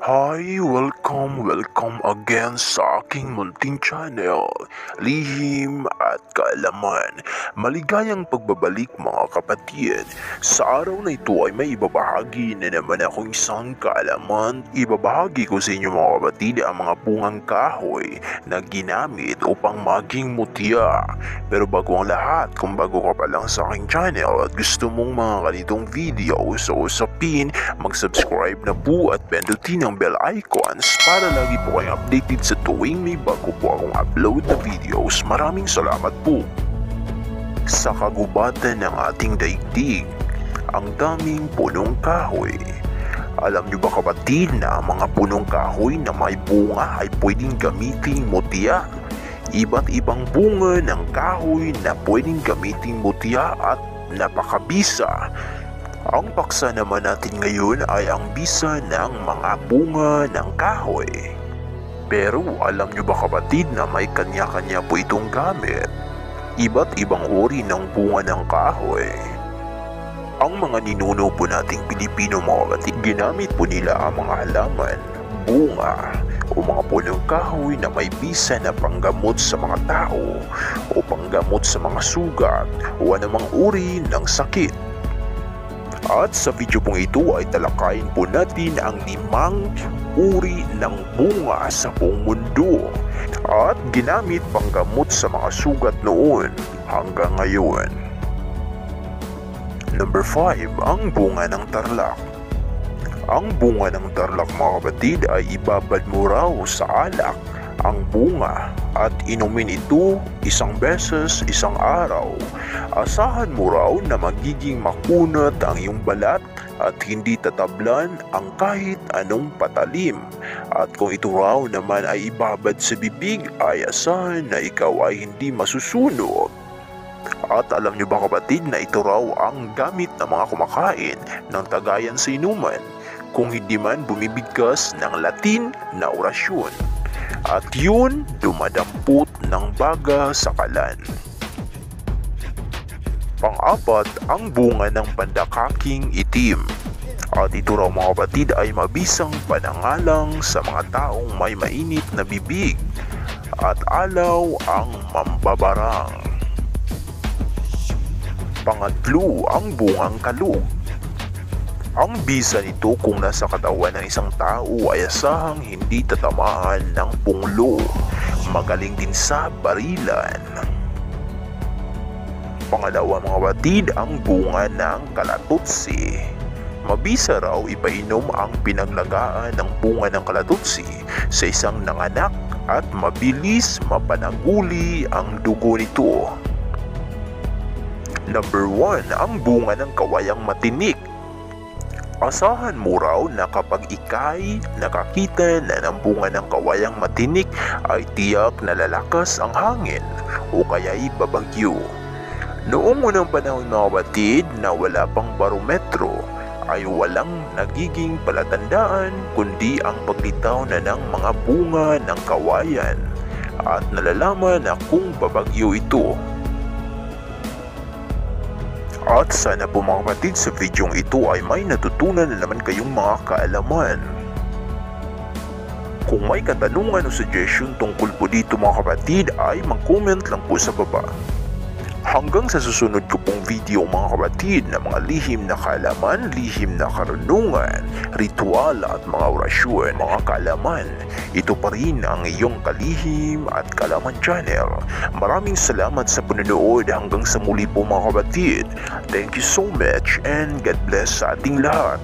Hi! Welcome again sa aking munting channel, Lihim at Kaalaman. Maligayang pagbabalik mga kapatid. Sa araw na ito ay may ibabahagi na naman akong isang kaalaman. Ibabahagi ko sa inyo mga kapatid ang mga bungang kahoy na ginamit upang maging mutya. Pero bago ang lahat, kung bago ka pa lang sa aking channel at gusto mong mga ganitong video sa usapin, mag-subscribe na po at pindutin ang bell icons para lagi po kayong updated sa tuwing may bago po akong upload na videos. Maraming salamat po. Sa kagubatan ng ating daigdig, ang daming punong kahoy. Alam niyo ba kapatid na ang mga punong kahoy na may bunga ay pwedeng gamiting mutya? Iba't ibang bunga ng kahoy na pwedeng gamiting mutya at napakabisa. Ang paksa naman natin ngayon ay ang bisa ng mga bunga ng kahoy. Pero alam nyo ba kapatid na may kanya-kanya po itong gamit? Iba't ibang uri ng bunga ng kahoy. Ang mga ninuno po nating Pilipino mga kapatid, ginamit po nila ang mga halaman, bunga, o mga punong kahoy na may bisa na panggamot sa mga tao o panggamot sa mga sugat o anumang uri ng sakit. At sa video pong ito ay talakayin po natin ang 5 uri ng bunga sa buong mundo at ginamit panggamot sa mga sugat noon hanggang ngayon. Number 5, ang bunga ng tarlac. Ang bunga ng tarlac mga kapatid ay ibabad mo raw sa alak ang bunga at inumin ito isang beses isang araw. Asahan mo raw na magiging makunat ang iyong balat at hindi tatablan ang kahit anong patalim. At kung ito raw naman ay ibabad sa bibig ay asahan na ikaw ay hindi masusunog. At alam niyo ba kapatid na ito raw ang gamit ng mga kumakain ng tagayan sa inuman kung hindi man bumibigkas ng Latin na orasyon. At yun, dumadampot ng baga sa kalan. Pang-apat, ang bunga ng pandakaking itim. At ito raw mga kapatid ay mabisang panangalang sa mga taong may mainit na bibig at alaw ang mambabarang. Pangatlo, ang bungang kalug. Ang bisa nito kung nasa katawan ng isang tao ay asahang hindi tatamaan ng punglo. Magaling din sa barilan. Pangalawa mga kapatid, ang bunga ng kalatutsi. Mabisa raw ipainom ang pinaglagaan ng bunga ng kalatutsi sa isang nanganak at mabilis mapanaguli ang dugo nito. Number 1, ang bunga ng kawayang matinik. Asahan mo raw na kapag ikay nakakita na ng bunga ng kawayang matinik ay tiyak na lalakas ang hangin o kaya'y babagyo. Noong unang panahon mga kapatid na wala pang barometro ay walang nagiging palatandaan kundi ang paglitaw na ng mga bunga ng kawayan at nalalaman na kung babagyo ito. At sana po mga kapatid sa videong ito ay may natutunan na naman kayong mga kaalaman. Kung may katanungan o suggestion tungkol po dito mga kapatid ay mag-comment lang po sa baba. Hanggang sa susunod ko pong video mga kapatid na mga lihim na kaalaman, lihim na karunungan, ritual at mga orasyon, mga kaalaman, ito pa rin ang iyong Kalihim at Kaalaman channel. Maraming salamat sa panonood hanggang sa muli po mga kapatid. Thank you so much and God bless sa ating lahat.